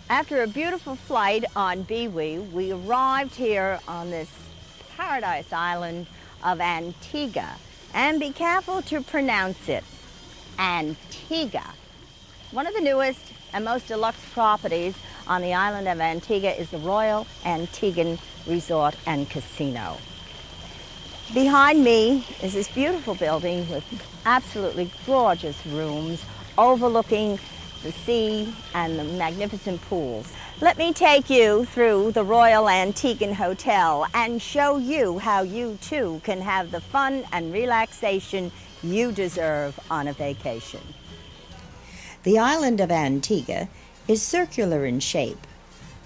After a beautiful flight on Biwi, we arrived here on this paradise island of Antigua. And be careful to pronounce it, Antigua. One of the newest and most deluxe properties on the island of Antigua is the Royal Antiguan Resort and Casino. Behind me is this beautiful building with absolutely gorgeous rooms overlooking the sea and the magnificent pools. Let me take you through the Royal Antiguan Hotel and show you how you too can have the fun and relaxation you deserve on a vacation. The island of Antigua is circular in shape,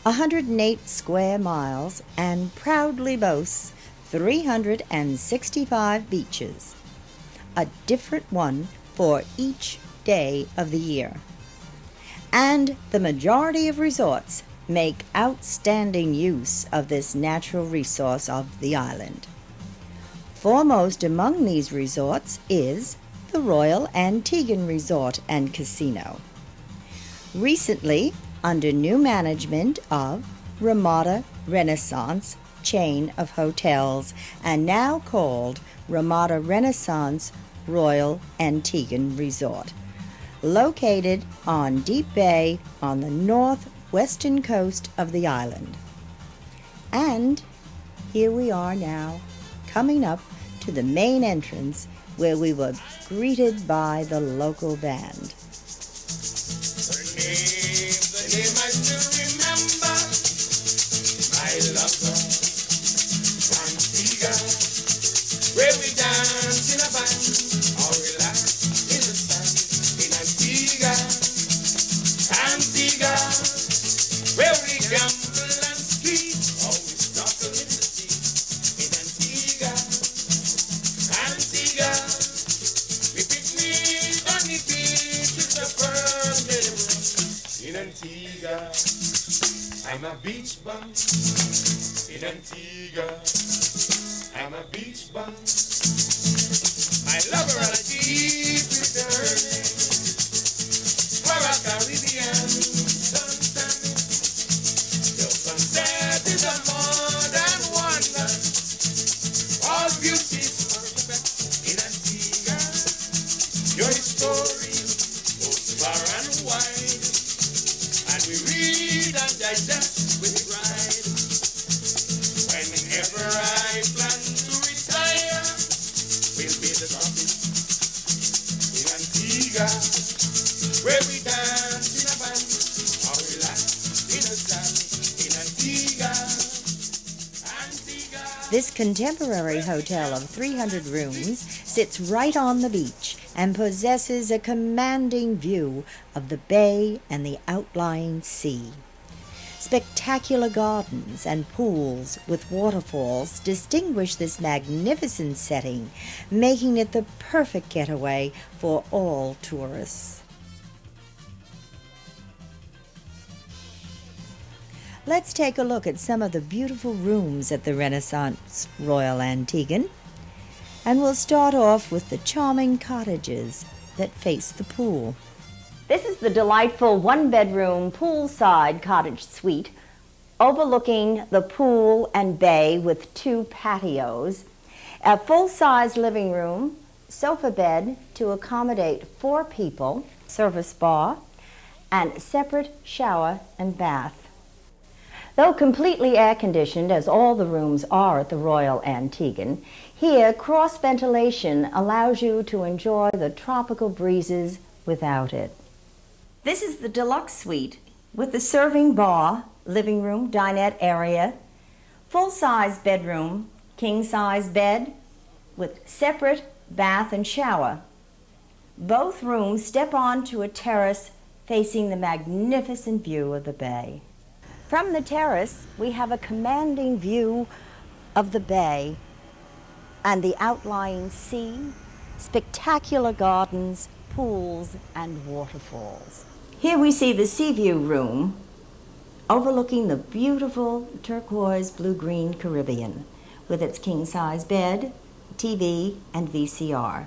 108 square miles, and proudly boasts 365 beaches, a different one for each day of the year. And the majority of resorts make outstanding use of this natural resource of the island. Foremost among these resorts is the Royal Antiguan Resort and Casino. Recently, under new management of Ramada Renaissance chain of hotels, and now called Ramada Renaissance Royal Antiguan Resort, located on Deep Bay on the northwestern coast of the island. And here we are now, coming up to the main entrance where we were greeted by the local band. The name I still remember, my lover, Antigua, where we dance in a band, or relax in the sun, in Antigua, Antigua, where we gamble and street, always snorkel in the sea, in Antigua, Antigua, we picnic on the beach with the pearl in Antigua. I'm a beach bum in Antigua. I'm a beach bum. My lover on a deep returning for a Caribbean sunset. Your sunset is a modern wonder. All beauty is perfect in Antigua. Your story goes far and wide, and we read and digest with pride. Whenever I plan to retire, we'll be the topic in Antigua, where we dance in a band, or relax in a sand in Antigua, Antigua. This contemporary hotel of 300 rooms sits right on the beach and possesses a commanding view of the bay and the outlying sea. Spectacular gardens and pools with waterfalls distinguish this magnificent setting, making it the perfect getaway for all tourists. Let's take a look at some of the beautiful rooms at the Renaissance Royal Antiguan, and we'll start off with the charming cottages that face the pool. This is the delightful one-bedroom poolside cottage suite overlooking the pool and bay with 2 patios, a full-size living room, sofa bed to accommodate 4 people, service bar, and separate shower and bath. Though completely air-conditioned, as all the rooms are at the Royal Antiguan, here cross-ventilation allows you to enjoy the tropical breezes without it. This is the deluxe suite with the serving bar, living room, dinette area, full-size bedroom, king-size bed with separate bath and shower. Both rooms step onto a terrace facing the magnificent view of the bay. From the terrace, we have a commanding view of the bay and the outlying sea, spectacular gardens, pools, and waterfalls. Here we see the sea view room overlooking the beautiful turquoise blue-green Caribbean with its king-size bed, TV, and VCR,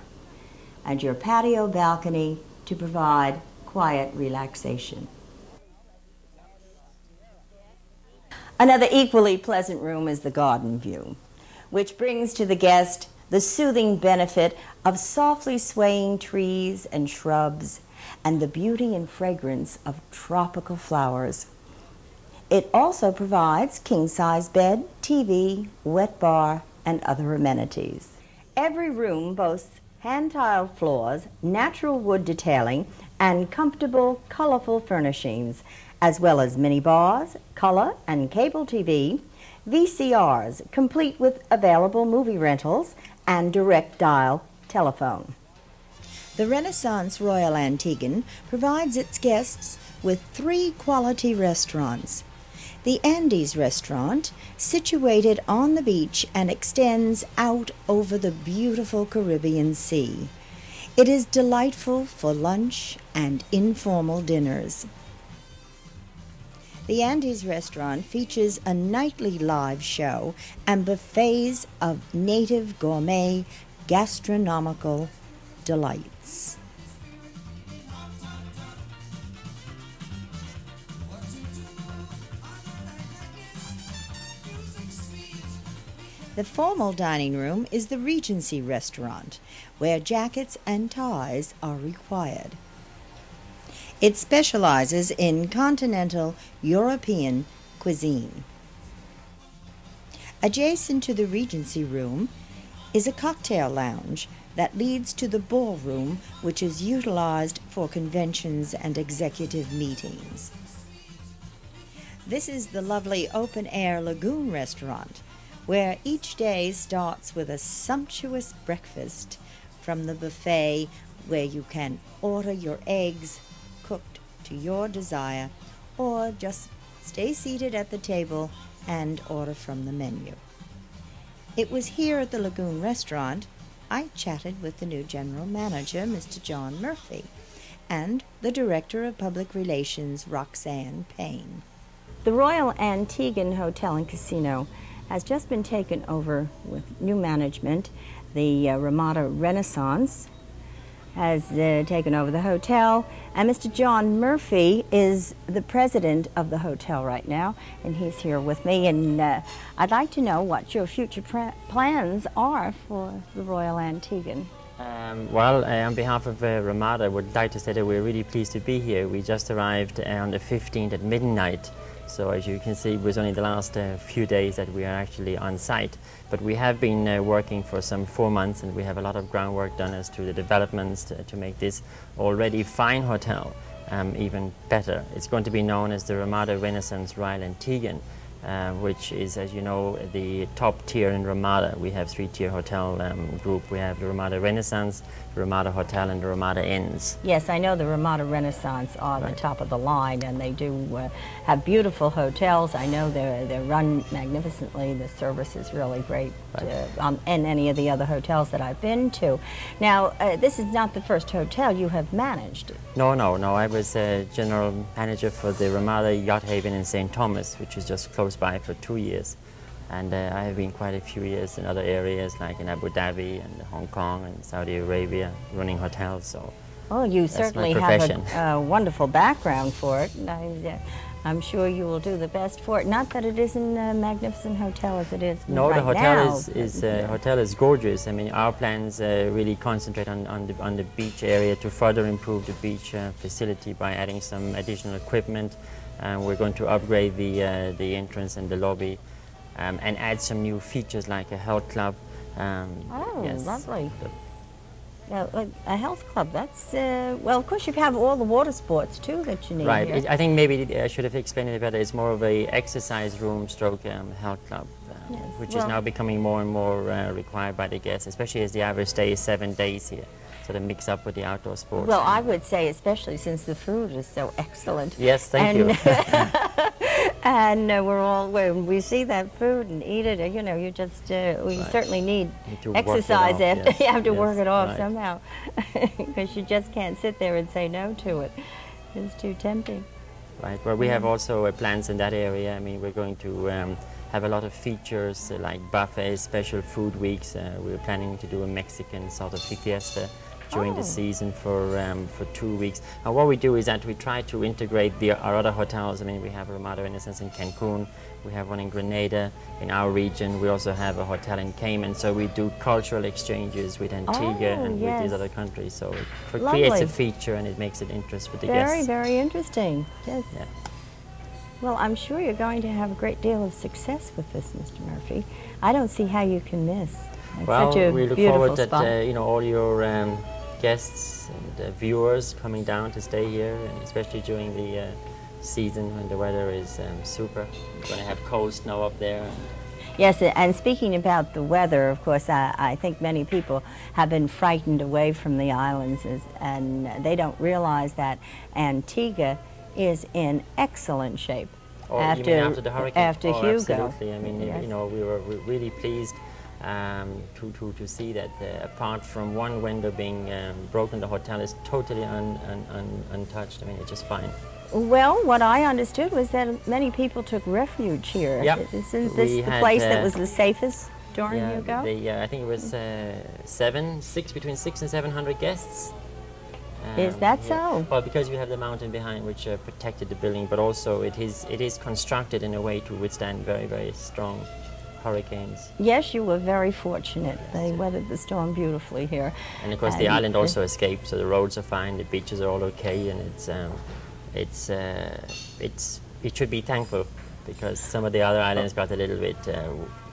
and your patio balcony to provide quiet relaxation. Another equally pleasant room is the garden view, which brings to the guest the soothing benefit of softly swaying trees and shrubs and the beauty and fragrance of tropical flowers. It also provides king-size bed, TV, wet bar, and other amenities. Every room boasts hand-tiled floors, natural wood detailing, and comfortable, colorful furnishings, as well as mini bars, color and cable TV, VCRs, complete with available movie rentals, and direct dial telephone. The Renaissance Royal Antiguan provides its guests with 3 quality restaurants. The Andes restaurant, situated on the beach and extends out over the beautiful Caribbean Sea. It is delightful for lunch and informal dinners. The Andes restaurant features a nightly live show and buffets of native gourmet gastronomical delights. The formal dining room is the Regency restaurant, where jackets and ties are required. It specializes in continental European cuisine. Adjacent to the Regency room is a cocktail lounge that leads to the ballroom, which is utilized for conventions and executive meetings. This is the lovely open-air lagoon restaurant, where each day starts with a sumptuous breakfast from the buffet, where you can order your eggs cooked to your desire, or just stay seated at the table and order from the menu. It was here at the Lagoon Restaurant I chatted with the new general manager, Mr. John Murphy, and the director of public relations, Roxanne Payne. The Royal Antiguan Hotel and Casino has just been taken over with new management. The Ramada Renaissance has taken over the hotel, and Mr. John Murphy is the president of the hotel right now, and he's here with me, and I'd like to know what your future plans are for the Royal Antiguan. Well, on behalf of Ramada, I would like to say that we're really pleased to be here. We just arrived on the 15th at midnight. So as you can see, it was only the last few days that we are actually on site. But we have been working for some 4 months, and we have a lot of groundwork done as to the developments to make this already fine hotel even better. It's going to be known as the Ramada Renaissance Royal Antiguan, which is, as you know, the top tier in Ramada. We have 3-tier hotel group. We have the Ramada Renaissance, the Ramada Hotel, and the Ramada Inns. Yes, I know the Ramada Renaissance are the top of the line, and they do have beautiful hotels. I know they're run magnificently. The service is really great in any of the other hotels that I've been to. Now, this is not the first hotel you have managed. No. I was general manager for the Ramada Yacht Haven in St. Thomas, which is just close by, for 2 years. And I have been quite a few years in other areas, like in Abu Dhabi and Hong Kong and Saudi Arabia, running hotels. So well, you certainly have a wonderful background for it. I'm sure you will do the best for it. Not that it isn't a magnificent hotel as it is No, right the hotel now. hotel is gorgeous. I mean, our plans really concentrate on the beach area to further improve the beach facility by adding some additional equipment. We're going to upgrade the entrance and the lobby, and add some new features like a health club. Oh, yes. lovely. A health club, that's, well, of course you have all the water sports too that you need Right, here. I think maybe I should have explained it better. It's more of a exercise room stroke health club, Yes, which well- is now becoming more and more required by the guests, especially as the average stay is 7 days here. So they mix up with the outdoor sports. Well, I would say especially since the food is so excellent. Yes, thank you. And when we see that food and eat it, you know, you just, we certainly need to work it exercise off, after. yes, You have to yes, work it off right. somehow, because you just can't sit there and say no to it. It's too tempting. Right, well, we have also plans in that area. I mean, we're going to have a lot of features like buffets, special food weeks. We're planning to do a Mexican sort of fiesta during the season for 2 weeks. And what we do is that we try to integrate our other hotels. I mean, we have Ramada Renaissance in Cancun, we have one in Grenada in our region, we also have a hotel in Cayman, so we do cultural exchanges with Antigua and with these yes. other countries. So it creates Lovely. a feature and it makes it interesting for the Very, guests. very interesting. Yes. Yeah. Well, I'm sure you're going to have a great deal of success with this, Mr. Murphy. I don't see how you can miss. It's Well, such a we look beautiful forward spot. that you know, all your guests and viewers coming down to stay here, and especially during the season when the weather is super. We're going to have cold snow up there. Yes, and speaking about the weather, of course, I think many people have been frightened away from the islands, and they don't realize that Antigua is in excellent shape. Or you mean after the hurricane? After Oh, Hugo. absolutely. I mean, Yes. you know, we were really pleased to see that apart from one window being broken, the hotel is totally untouched. I mean, it's just fine. Well, what I understood was that many people took refuge here. Yep. Isn't We this the had, place that was the safest during Yeah, Hugo? I think it was between 600 and 700 guests. Is that so? Well, because you have the mountain behind which protected the building, but also it is constructed in a way to withstand very, very strong hurricanes. Yes, you were very fortunate. They weathered the storm beautifully here. And of course the island also escaped, so the roads are fine, the beaches are all okay, and it should be thankful, because some of the other islands got a little bit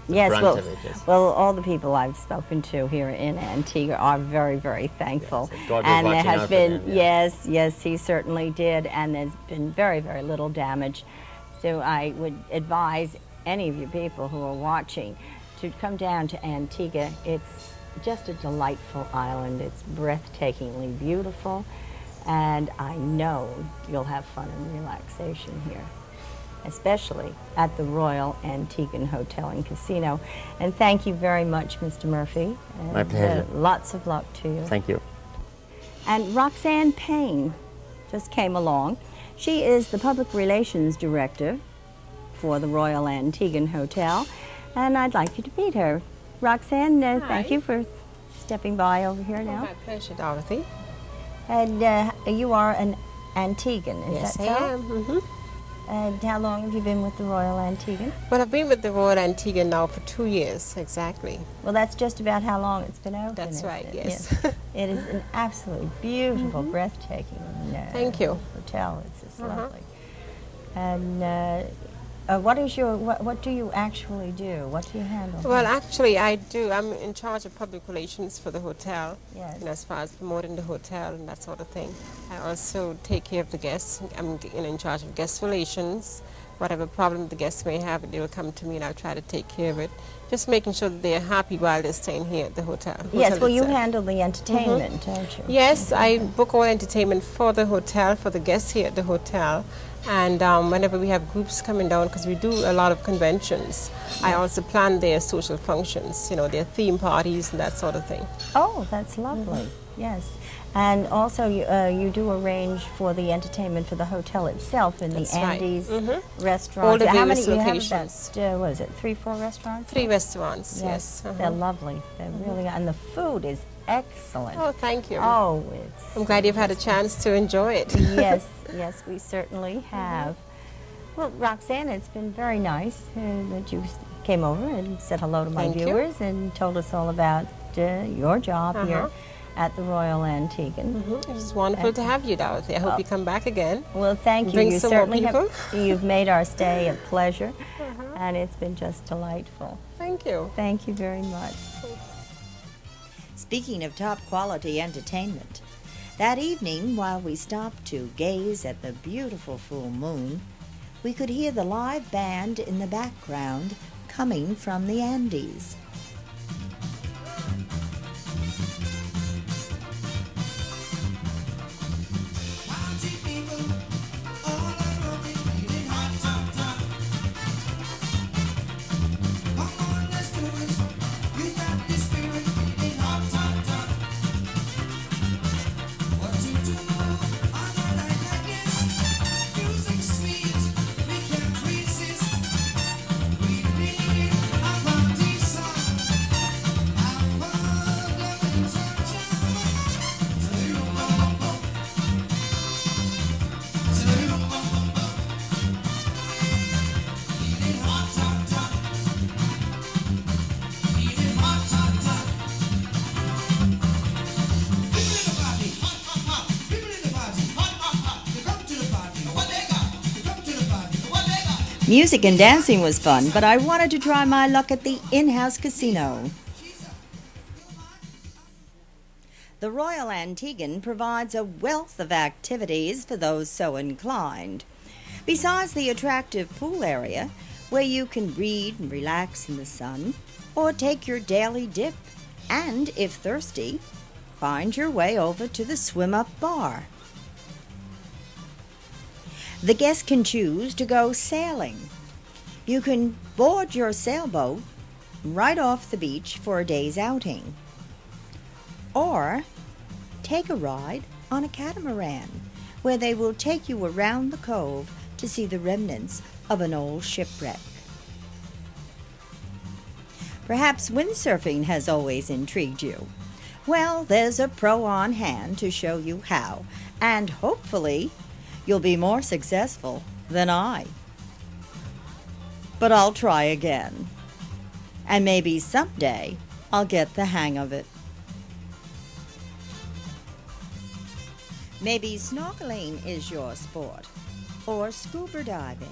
Yes, brunt well, of it. Yes. well, all the people I've spoken to here in Antigua are very, very thankful. Yes, God was and there watching has out for been, them, yeah. yes, he certainly did, and there's been very, very little damage. So I would advise any of you people who are watching to come down to Antigua. It's just a delightful island. It's breathtakingly beautiful, and I know you'll have fun and relaxation here, especially at the Royal Antiguan Hotel and Casino. And thank you very much, Mr. Murphy. And, My pleasure. Lots of luck to you. Thank you. And Roxanne Payne just came along. She is the Public Relations Director for the Royal Antiguan Hotel, and I'd like you to meet her. Roxanne, thank you for stepping by over here now. My pleasure, Dorothy. And you are an Antiguan, is Yes, that I so? am. Mm-hmm. And how long have you been with the Royal Antiguan? Well, I've been with the Royal Antigua now for 2 years, exactly. Well, that's just about how long it's been open. That's isn't right, it? yes. It is an absolutely beautiful, breathtaking Thank you. hotel. It's just lovely. And what do you actually do? What do you handle? Well, actually, I'm in charge of public relations for the hotel. Yes. And as far as promoting the hotel and that sort of thing. I also take care of the guests. I'm in charge of guest relations. Whatever problem the guests may have, they will come to me and I'll try to take care of it. Just making sure that they're happy while they're staying here at the hotel. Yes, well, you itself. handle the entertainment, don't you? Yes, I book all entertainment for the hotel, for the guests here at the hotel. And whenever we have groups coming down, because we do a lot of conventions, I also plan their social functions, you know, their theme parties and that sort of thing. Oh, that's lovely. Yes. And also you do arrange for the entertainment for the hotel itself in That's the right. Andes Mhm. restaurant. All the How many various you have? locations. About, what is it, 3, 4 restaurants? 3 restaurants, yes. They're lovely. They're really, and the food is excellent. Oh, thank you. Oh, it's I'm glad you've had a chance to enjoy it. yes, yes, we certainly have. Well, Roxanne, it's been very nice that you came over and said hello to my Thank you. viewers and told us all about your job here at the Royal Antiguan. It's wonderful to have you, Dorothy. I hope you come back again. Well, thank you. Bring You some more certainly have. people. You've made our stay a pleasure, and it's been just delightful. Thank you. Thank you very much. Speaking of top quality entertainment, that evening while we stopped to gaze at the beautiful full moon, we could hear the live band in the background coming from the Andes. Music and dancing was fun, but I wanted to try my luck at the in-house casino. The Royal Antiguan provides a wealth of activities for those so inclined. Besides the attractive pool area, where you can read and relax in the sun, or take your daily dip, and, if thirsty, find your way over to the swim-up bar. The guest can choose to go sailing. You can board your sailboat right off the beach for a day's outing. Or take a ride on a catamaran, where they will take you around the cove to see the remnants of an old shipwreck. Perhaps windsurfing has always intrigued you. Well, there's a pro on hand to show you how, and hopefully you'll be more successful than I. But I'll try again. And maybe someday I'll get the hang of it. Maybe snorkeling is your sport, or scuba diving.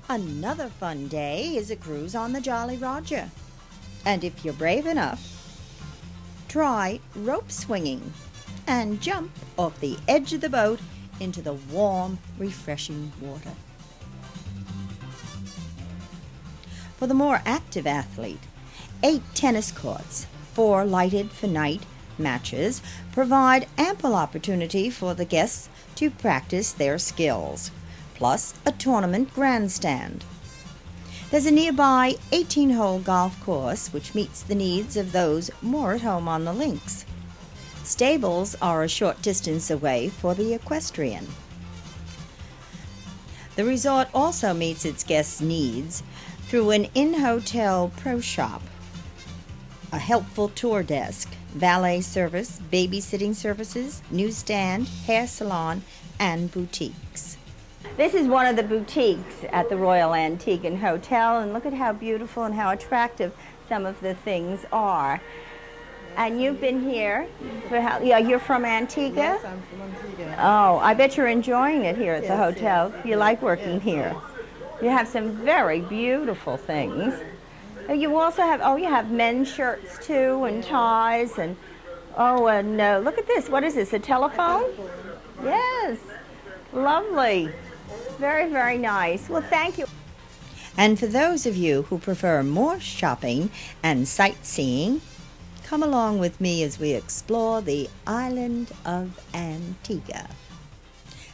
Another fun day is a cruise on the Jolly Roger. And if you're brave enough, try rope swinging and jump off the edge of the boat into the warm, refreshing water. For the more active athlete, 8 tennis courts, 4 lighted for night matches, provide ample opportunity for the guests to practice their skills, plus a tournament grandstand. There's a nearby 18-hole golf course which meets the needs of those more at home on the links. Stables are a short distance away for the equestrian. The resort also meets its guests' needs through an in-hotel pro shop, a helpful tour desk, valet service, babysitting services, newsstand, hair salon, and boutiques. This is one of the boutiques at the Royal Antiguan Hotel, and look at how beautiful and how attractive some of the things are. And you've been here for how? Yeah, you're from Antigua? Yes, I'm from Antigua. Oh, I bet you're enjoying it here at the hotel. You like working here. You have some very beautiful things. You also have, you have men's shirts too, and ties, and look at this. What is this, a telephone? Yes, lovely. Very, very nice. Well, thank you. And for those of you who prefer more shopping and sightseeing, come along with me as we explore the island of Antigua.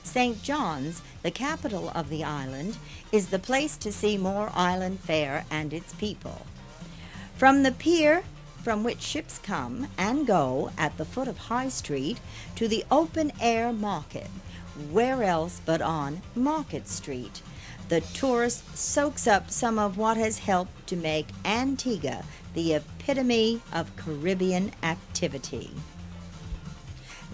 St. John's, the capital of the island, is the place to see more island fare and its people. From the pier from which ships come and go at the foot of High Street to the open-air market, where else but on Market Street, the tourist soaks up some of what has helped to make Antigua the epitome of Caribbean activity.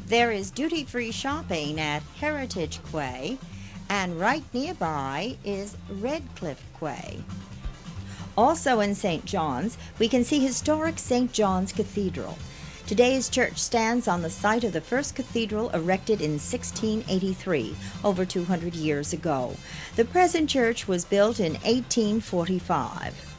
There is duty-free shopping at Heritage Quay And right nearby is Redcliffe Quay. Also in St. John's, we can see historic St. John's Cathedral. Today's church stands on the site of the first cathedral erected in 1683, over 200 years ago. The present church was built in 1845.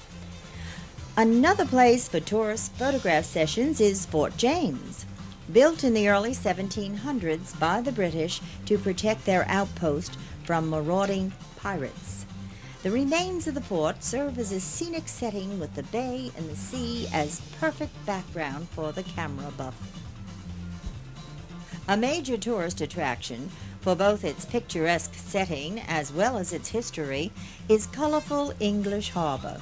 Another place for tourist photograph sessions is Fort James. Built in the early 1700s by the British to protect their outpost from marauding pirates. The remains of the fort serve as a scenic setting with the bay and the sea as perfect background for the camera buff. A major tourist attraction, for both its picturesque setting as well as its history, is colorful English Harbor.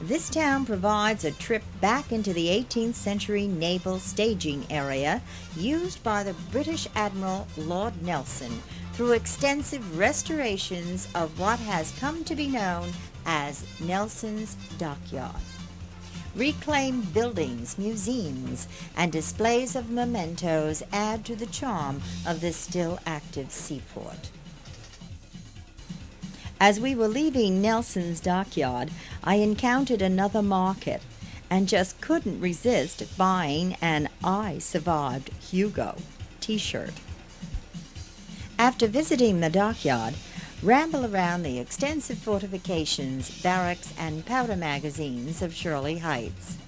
This town provides a trip back into the 18th century naval staging area used by the British Admiral Lord Nelson through extensive restorations of what has come to be known as Nelson's Dockyard. Reclaimed buildings, museums, and displays of mementos add to the charm of this still active seaport. As we were leaving Nelson's Dockyard, I encountered another market and just couldn't resist buying an I Survived Hugo t-shirt. After visiting the dockyard, ramble around the extensive fortifications, barracks, and powder magazines of Shirley Heights.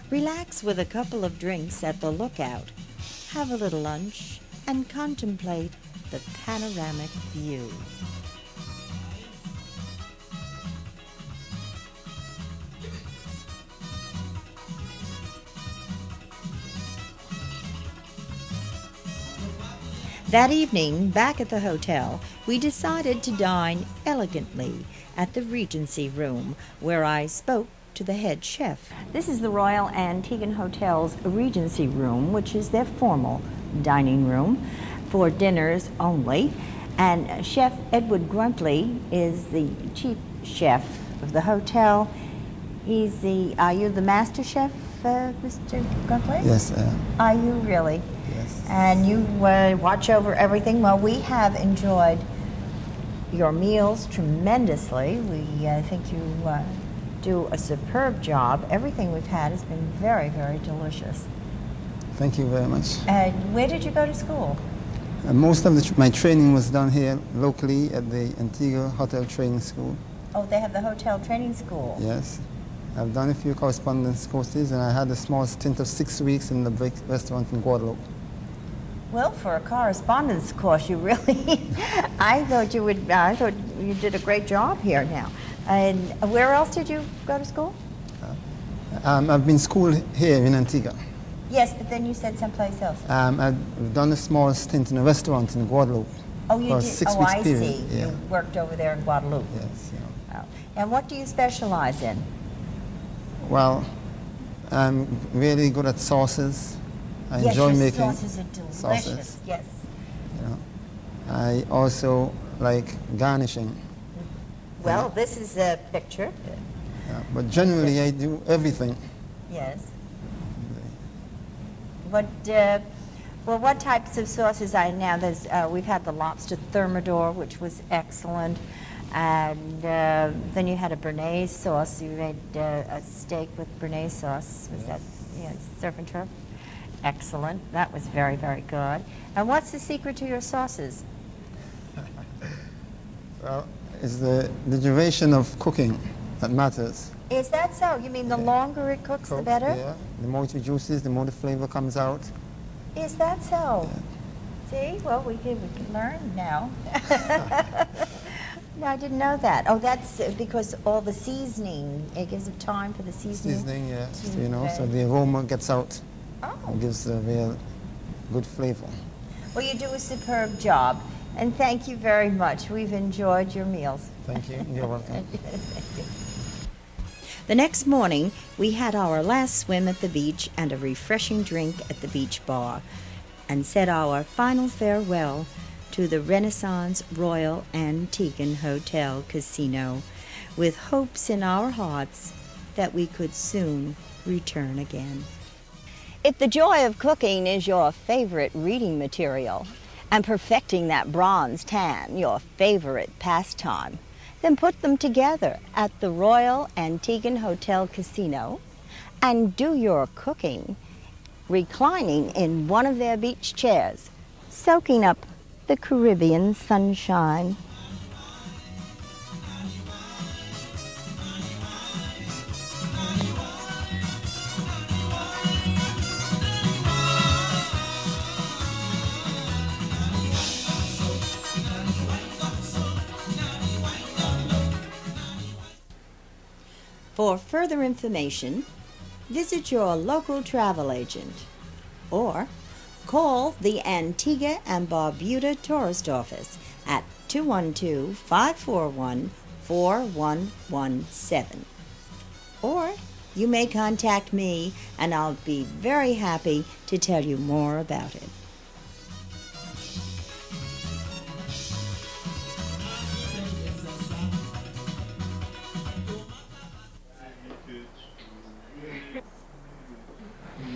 Relax with a couple of drinks at the lookout, have a little lunch, and contemplate the panoramic view. That evening, back at the hotel, we decided to dine elegantly at the Regency Room, where I spoke to the head chef. This is the Royal Antiguan Hotel's Regency Room, which is their formal dining room for dinners only. And Chef Edward Gruntley is the chief chef of the hotel. Are you the master chef, Mr. Gruntley? Yes. Are you really? Yes. And you watch over everything. Well, we have enjoyed your meals tremendously. We think you do a superb job. Everything we've had has been very, very delicious. Thank you very much. Where did you go to school? Most of my training was done here locally at the Antigua Hotel Training School. Oh, they have the hotel training school. Yes. I've done a few correspondence courses, and I had a small stint of 6 weeks in the Brick restaurant in Guadeloupe. Well, for a correspondence course, you really, I thought you did a great job here now. And where else did you go to school? I've been schooled here in Antigua. Yes, but then you said someplace else. I've done a small stint in a restaurant in Guadeloupe. Oh, you for did? a 6 weeks I period. see. Yeah. You worked over there in Guadeloupe. Yes. Yeah. Oh. And what do you specialize in? Well, I'm really good at sauces. I Yes, enjoy your making sauces are delicious. sauces. Yes. You know. I also like garnishing. Well, this is a picture. But generally, I do everything. Yes. What types of sauces are now? We've had the lobster thermidor, which was excellent, and then you had a béarnaise sauce. You made a steak with béarnaise sauce. Was that surf and turf? Excellent. That was very, very good. And what's the secret to your sauces? Well, it's the duration of cooking that matters. Is that so? You mean the longer it cooks, the better? Yeah. The more it reduces, the more the flavor comes out. Is that so? Yeah. See? Well, we can learn now. No, I didn't know that. Oh, that's because all the seasoning, it gives it time for the seasoning. Seasoning, yeah. So the aroma gets out. Oh. It gives a real good flavor. Well, you do a superb job. And thank you very much. We've enjoyed your meals. Thank you. You're welcome. Thank you. The next morning, we had our last swim at the beach and a refreshing drink at the beach bar, and said our final farewell to the Renaissance Royal Antiguan Hotel Casino, with hopes in our hearts that we could soon return again. If the joy of cooking is your favorite reading material, and perfecting that bronze tan, your favorite pastime, then put them together at the Royal Antiguan Hotel Casino and do your cooking reclining in one of their beach chairs, soaking up the Caribbean sunshine. For further information, visit your local travel agent or call the Antigua and Barbuda Tourist Office at 212-541-4117. Or you may contact me and I'll be very happy to tell you more about it.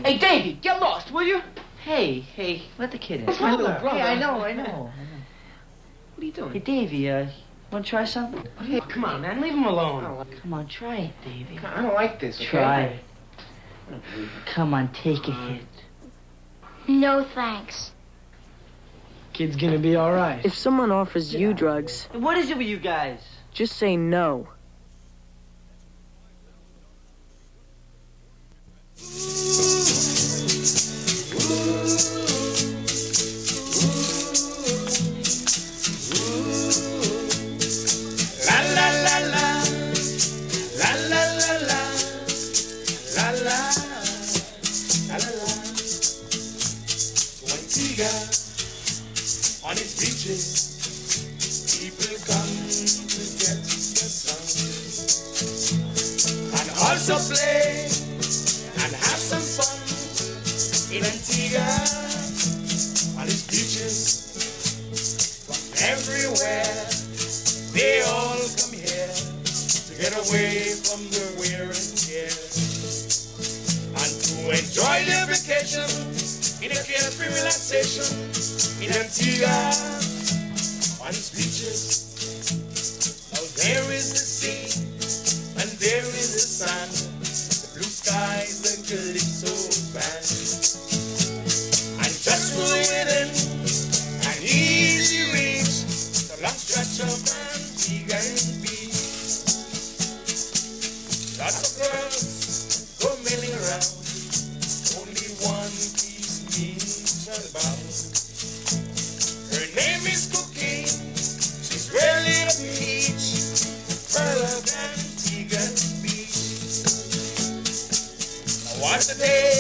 Hey, Davey, get lost, will you? Hey, let the kid in. It's my little brother. Hey, I know. What are you doing? Hey, Davey, want to try something? Hey, come on, man, leave him alone. Come on, try it, Davey. I don't like this, okay? Try it. Come on, take a hit. No, thanks. Kid's gonna be all right. If someone offers you drugs, What is it with you guys? just say no. La la la la, la la la la, la la, la la la. To Antigua, on its beaches, people come to get the sun and also play and have some fun in Antigua, on its beaches, from everywhere. They all come here to get away from the wear and tear and to enjoy their vacation in a carefree relaxation in Antigua on its beaches. Now there is the sea and there is the sun, the blue skies, the calypso band, and just within an easy reach, the long stretch of Antiguan beach. Lots of girls go milling around, only one keeps me spellbound. Her name is Cookie, she's really a peach, pearl of Antiguan beach. Now what a day